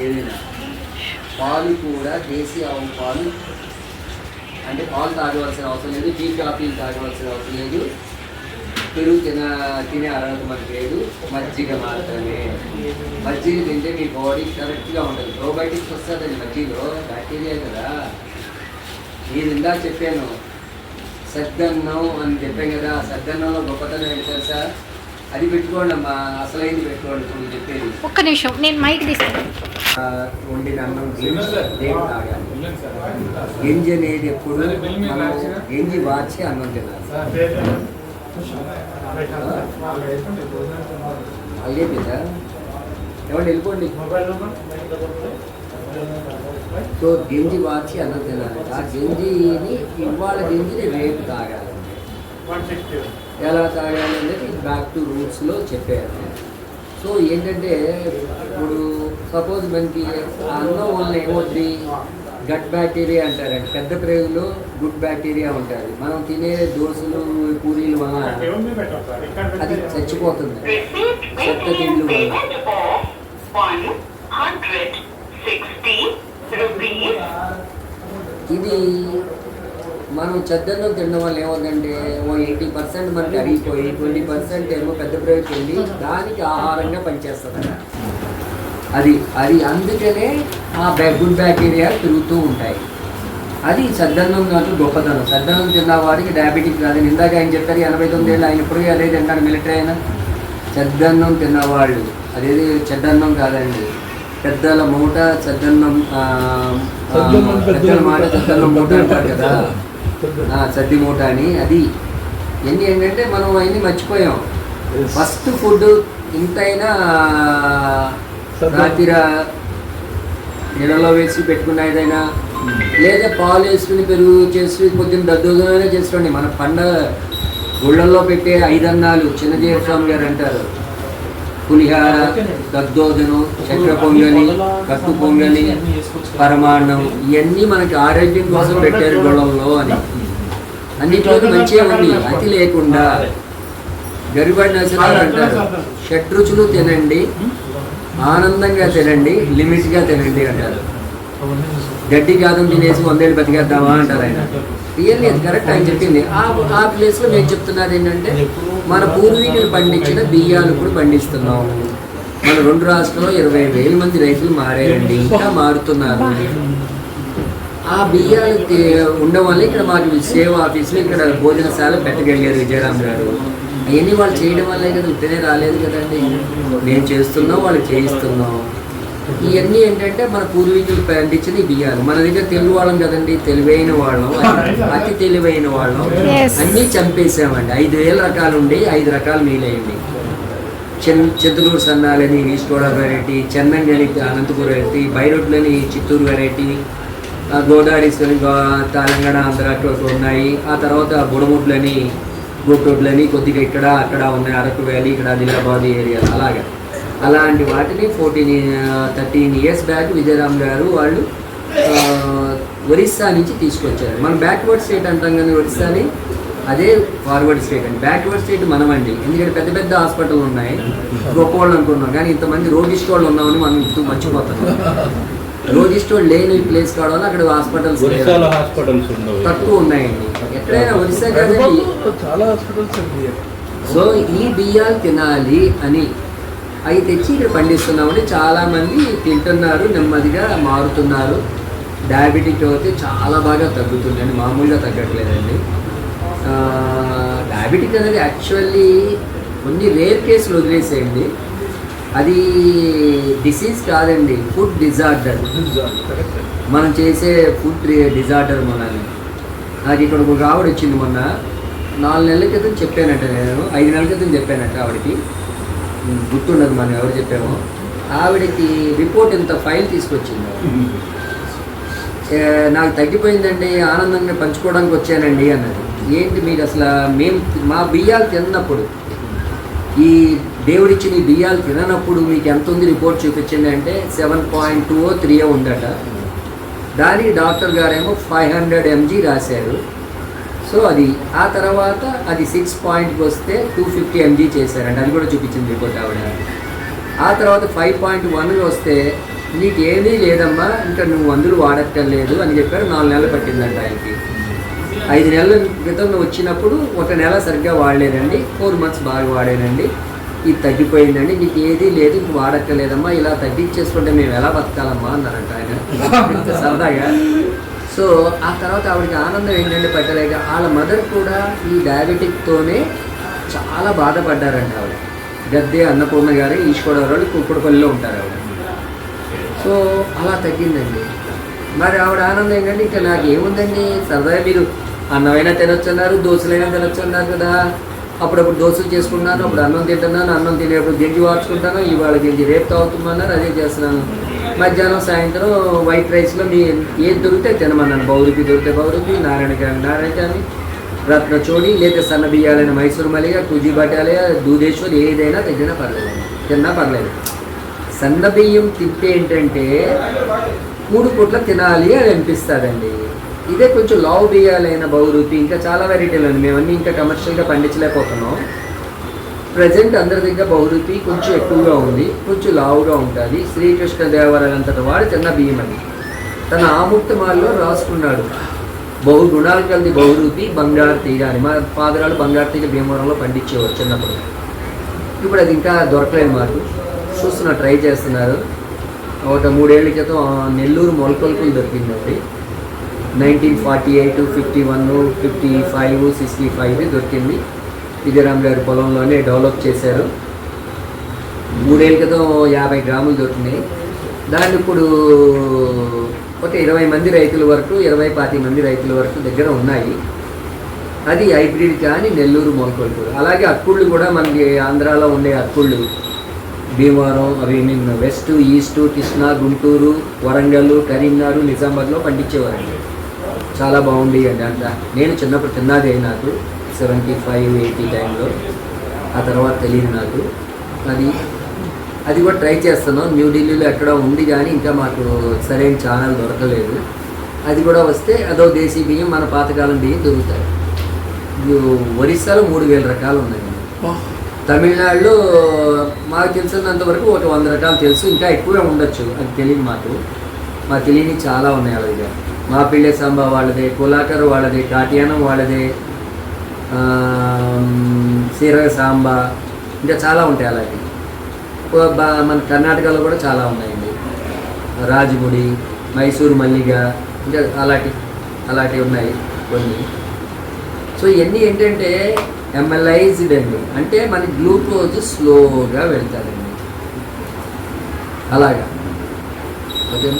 ఏదైనా పాలు కూడా దేశీ ఆవు పాలు, అంటే పాలు తాగవలసిన అవసరం లేదు, టీ కాఫీలు తాగవలసిన అవసరం లేదు, పెరుగు తినే అర్హత మనకు లేదు. మజ్జిగ మాత్రమే. మజ్జిగ తింటే మీ బాడీ కరెక్ట్గా ఉంటుంది. ప్రోబయోటిక్స్ వస్తుందండి మజ్జిగలో, బ్యాక్టీరియా కదా. నేను ఇందాక చెప్పాను సద్దన్నం అని చెప్పాను కదా, సద్దన్నంలో గొప్పతనం ఏంటి తెలుసా? అది పెట్టుకోండి అమ్మా, అసలైంది పెట్టుకోండి. ఇప్పుడు చెప్పేది ఒక్క నిమిషం, నేను మైక్ తీస్తాను. వండిన అన్నం దేని తాగాలి. గింజ అనేది ఎప్పుడు మనం గింజి వార్చి అన్నం తినాలి. అయ్యే కదా ఎవరు వెళ్ళిపోండి. సో గింజి వార్చి అన్నం తినాలి. ఆ గింజిని ఇవాళ గింజిని రేపు తాగాలి. ఎలా తాగాలి అనేది బ్యాక్ టు రూట్స్లో చెప్పారు. సో ఏంటంటే ఇప్పుడు సపోజ్ మనకి అన్నం వల్ల ఏమవుతుంది, గట్ బ్యాక్టీరియా అంటారండి. పెద్ద ప్రేగులో గుడ్ బ్యాక్టీరియా ఉంటుంది. మనం తినే దోశలు పూరీలు వల్ల అది చచ్చిపోతుంది. చెత్త తిండ్లు వల్ల ఇది మనం చెద్దన్నం తినడం వల్ల ఏమవుతుందంటే 80% మనకి అరిగిపోయి 20% ఏమో పెద్ద ప్రేగుకి వెళ్ళి దానికి ఆహారంగా పనిచేస్తుంది. అది అందుకనే ఆ గుడ్ బ్యాక్టీరియా తిరుగుతూ ఉంటాయి. అది సద్దన్నం కాదు గొప్పతనం. సద్దన్నం తిన్న వాడికి డయాబెటిక్ రాదని ఇందాక ఆయన చెప్పారు. 89 ఏళ్ళు ఆయన ఇప్పుడు అదే తింటాడు మిలిటరీ అయినా. సద్దన్నం తిన్నవాళ్ళు, అదేది చెద్దన్నం కాదండి, పెద్దల మూట సద్దన్నం, పెద్దల మాట సద్దన్నం మూట అంటారు కదా, సద్ది మూట అని. అది ఎన్ని ఏంటంటే మనం అవన్నీ మర్చిపోయాం. ఫస్ట్ ఫుడ్ ఇంతైనా రాత్రి నీళ్ళలో వేసి పెట్టుకున్న ఏదైనా, లేదా పాలు వేసుకుని పెరుగు చేసి పొద్దున్న దద్దోజనమే చేసుకోండి. మన పండగ గుళ్ళల్లో పెట్టే 5 అన్నాలు చిన్నజీర స్వామి గారు అంటారు. పులిహార, దద్దోజనం, చక్ర పొంగలి, కట్టు పొంగలి, పరమాన్నం, ఇవన్నీ మనకి ఆరోగ్యం కోసం పెట్టారు గుళ్ళల్లో అని. అన్నింటిలో మంచిగా ఉంది, అతి లేకుండా. గరిబడి నరసింహారు అంటారు, షడ్రుచులు తినండి, ఆనందంగా తినండి, లిమిట్గా తినండి అంటారు. గడ్డి కాదు తినేసి 100 ఏళ్ళు బతికేద్దామా అంటారు ఆయన. రియల్లీ అది కరెక్ట్ ఆయన చెప్పింది. ఆ ప్లేస్లో నేను చెప్తున్నది ఏంటంటే మన పూర్వీకులు పండించిన బియ్యాలు కూడా పండిస్తున్నాం. మన 2 రాష్ట్రాల్లో 20,000 మంది రైతులు మారారండి, ఇంకా మారుతున్నారు. ఆ బియ్యాలు ఉండడం వల్ల ఇక్కడ మాకు సేవ ఆఫీసులు, ఇక్కడ భోజనశాల పెట్టగలిగారు విజయరామ్ గారు. అవన్నీ వాళ్ళు చేయడం వల్లే కదా, ఉత్తనే రాలేదు కదండి. మేము చేస్తున్నాం, వాళ్ళు చేయిస్తున్నాం. ఇవన్నీ ఏంటంటే మన పూర్వీకులు పండించిన బియ్యాలు. మన దగ్గర తెలుగు వాళ్ళం కదండి, తెలివైన వాళ్ళం, అతి తెలివైన వాళ్ళం, అన్నీ చంపేసామండి. 5,000 రకాలు ఉండి 5 రకాలు మీలయ్యండి. చెందులూరు సన్నాలని ఈస్ట్ గోదావరి వెరైటీ, చెన్నంగని అనంతపురం వెరైటీ, బైరోడ్లని చిత్తూరు వెరైటీ, గోదావరి తెలంగాణ ఆంధ్ర ఉన్నాయి. ఆ తర్వాత బుడముడ్లని గోటోడ్లని కొద్దిగా ఇక్కడ అక్కడ ఉన్నాయి. అరకు వ్యాలీ, ఇక్కడ ఆదిలాబాద్ ఏరియా. అలాంటి వాటిని 13 ఇయర్స్ బ్యాక్ విజయరామ్ గారు వాళ్ళు ఒరిస్సా నుంచి తీసుకొచ్చారు. మనం బ్యాక్వర్డ్ స్టేట్ అంటాం కానీ ఒరిస్సాని, అదే ఫార్వర్డ్ స్టేట్ అండి. బ్యాక్వర్డ్ స్టేట్ మనమండి, ఎందుకంటే పెద్ద పెద్ద హాస్పిటల్ ఉన్నాయి, గొప్ప వాళ్ళు అనుకున్నాం. కానీ ఇంతమంది రోగిస్ట్ వాళ్ళు ఉన్నామని మనం ఇంత మర్చిపోతాం. రోగిస్ట్ వాళ్ళు లేని ప్లేస్ కావడం అక్కడ హాస్పిటల్స్ తక్కువ ఉన్నాయండి. ఎక్కడైనా ఒరిస్సా కాదండి చాలా హాస్పిటల్స్. సో ఈ బియ్యాలు తినాలి అని అవి తెచ్చి ఇక్కడ పండిస్తున్నామండి. చాలామంది తింటున్నారు, నెమ్మదిగా మారుతున్నారు. డయాబెటిక్ అయితే చాలా బాగా తగ్గుతుందండి, మామూలుగా తగ్గట్లేదండి. డయాబెటిక్ అనేది యాక్చువల్లీ కొన్ని రేర్ కేసులు వదిలేసేయండి, అది డిసీజ్ కాదండి, ఫుడ్ డిజార్డర్. మనం చేసే ఫుడ్ డిజార్డర్ మనల్ని. నాకు ఇక్కడ ఒక ఆవిడ వచ్చింది మొన్న, 4 నెలల క్రితం చెప్పానంట, నేను 5 నెలల క్రితం చెప్పానంట ఆవిడకి, గుర్తుండదు మనం ఎవరు చెప్పామో. ఆవిడకి రిపోర్ట్ ఇంత ఫైల్ తీసుకొచ్చింది. నాకు తగ్గిపోయిందండి, ఆనందంగా పంచుకోవడానికి వచ్చానండి అన్నది. ఏంటి మీకు అసలు మా బియ్యాలు తిన్నప్పుడు, ఈ దేవుడిచ్చిన ఈ బియ్యాలు తిననప్పుడు మీకు ఎంత ఉంది రిపోర్ట్ చూపించింది అంటే 7.2 3 ఉందట. దానికి డాక్టర్ గారేమో 500 mg రాశారు. సో అది ఆ తర్వాత అది 6 పాయింట్కి వస్తే 250 mg చేశారండి, అది కూడా చూపించింది రిపోర్ట్ ఆవిడ. ఆ తర్వాత 5.1 వస్తే నీకు ఏమీ లేదమ్మా, ఇంకా నువ్వు మందులు వాడక్కర్లేదు అని చెప్పారు. 4 నెలలు పట్టిందంట ఆయనకి. 5 నెలల క్రితం నువ్వు వచ్చినప్పుడు 1 నెల సరిగ్గా వాడలేదండి, 4 మంత్స్ బాగా వాడానండి, ఇది తగ్గిపోయిందండి, నీకు ఏదీ లేదు, ఇంక వాడక్కర్లేదమ్మా, ఇలా తగ్గించేసుకుంటే మేము ఎలా బతకాలమ్మా అన్నారంట ఆయన సరదాగా. సో ఆ తర్వాత ఆవిడకి ఆనందం ఏంటంటే పట్టలేక, వాళ్ళ మదర్ కూడా ఈ డయాబెటిక్తోనే చాలా బాధపడ్డారంట. ఆవిడ గద్దె అన్నపూర్ణ గారు ఈశ్వరరావు కుక్కడపల్లిలో ఉంటారు ఆవిడ. సో అలా తగ్గిందండి. మరి ఆవిడ ఆనందం ఏంటంటే ఇంకా నాకు ఏముందండి, సరదాగా మీరు అన్నమైనా తినొచ్చన్నారు, దోశలైనా తినొచ్చన్నారు కదా, అప్పుడప్పుడు దోశలు చేసుకుంటున్నాను, అప్పుడు అన్నం తింటున్నాను, అన్నం తినేప్పుడు గెంజి వార్చుకుంటాను, ఇవాళ గెంజి రేపు తాగుతున్నారు, అదే చేస్తున్నాను. మధ్యాహ్నం సాయంత్రం వైట్ రైస్లో మీ ఏది దొరికితే తినమన్నాను. బౌరుపి దొరికితే బౌరుపి, నారాయణ కానీ రత్నచోడి, లేదా సన్న బియ్యాలైన మైసూరు మల్లిగ, కుజీ బటాలియ, దూదేశ్వర్, ఏదైనా తిన్నా పర్లేదు. సన్న బియ్యం తిప్పి ఏంటంటే 3 పూట్ల తినాలి అని అనిపిస్తుందండి. ఇదే కొంచెం లావు బియ్యాలైన బౌరూపి, ఇంకా చాలా వెరైటీలు అండి, మేమన్నీ ఇంకా కమర్షియల్గా పండించలేకపోతున్నాం. ప్రజెంట్ అందరి దగ్గర బౌరూపి కొంచెం ఎక్కువగా ఉంది, కొంచెం లావుగా ఉంటుంది. శ్రీకృష్ణదేవరాయలు అంతటి వాడు తిన్న బియ్యం అని తన ఆముక్తమాల్లో రాసుకున్నాడు. గుణాలు కలిది బహురూపి బంగారు తీగ అని. మా ఫాదరాలు బంగారు తీగ భీమవరంలో పండించేవారు చిన్నప్పుడు. ఇప్పుడు అది ఇంకా దొరకలేదు మాకు, ట్రై చేస్తున్నారు. ఒక 3 ఏళ్ల క్రితం నెల్లూరు మొలకొల్పులు దొరికిందండి. 1948, 51, 55, 65 దొరికింది. విజయరామ్ గారి పొలంలోనే డెవలప్ చేశారు. 3 ఏళ్ల క్రితం 50 గ్రాములు దొరికినాయి. దాన్ని ఇప్పుడు ఒక 20 మంది రైతుల వరకు, 20-25 మంది రైతుల వరకు దగ్గర ఉన్నాయి. అది హైబ్రిడ్ కానీ నెల్లూరు మొలకొల్పూరు. అలాగే అక్కుళ్ళు కూడా మనకి ఆంధ్రాలో ఉండే అక్కుళ్ళు భీమవరం, అవి వెస్ట్, ఈస్ట్, కృష్ణా, గుంటూరు, వరంగల్, కరీంనగర్, నిజామాబాద్లో పండించేవారండి. చాలా బాగుండేవి అండి. అంత నేను చిన్నప్పుడు తిన్నదే, నాకు 75-80 టైంలో. ఆ తర్వాత తెలియదు నాకు. అది కూడా ట్రై చేస్తున్నాం. న్యూఢిల్లీలో ఎక్కడ ఉంది కానీ ఇంకా మాకు సరైన ఛానల్ దొరకలేదు. అది కూడా వస్తే అదో దేశీ బియ్యం, మన పాతకాలం బియ్యం దొరుకుతాయి. ఒరిస్సాలో 3000 రకాలు ఉన్నాయండి. తమిళనాడులో మాకు తెలిసినంత వరకు ఒక 100 రకాలు తెలుసు, ఇంకా ఎక్కువే ఉండొచ్చు, అది తెలియదు మాకు. తెలియని చాలా ఉన్నాయి అలాగే. మా పిల్లే సాంబా వాళ్ళదే, కోలాకర్ వాళ్ళదే, కాటియానం వాళ్ళదే, సీరగ సాంబా, ఇంకా చాలా ఉంటాయి అలాగే. మన కర్ణాటకలో కూడా చాలా ఉన్నాయండి. రాజముడి, మైసూరు మల్లిగ, ఇంకా అలాంటివి ఉన్నాయి కొన్ని. సో ఇవన్నీ ఏంటంటే ఎంఎల్ఐజ్డ్ అండి, అంటే మన గ్లూకోజ్ స్లోగా వెళ్తారండి అలాగా. ఓకే.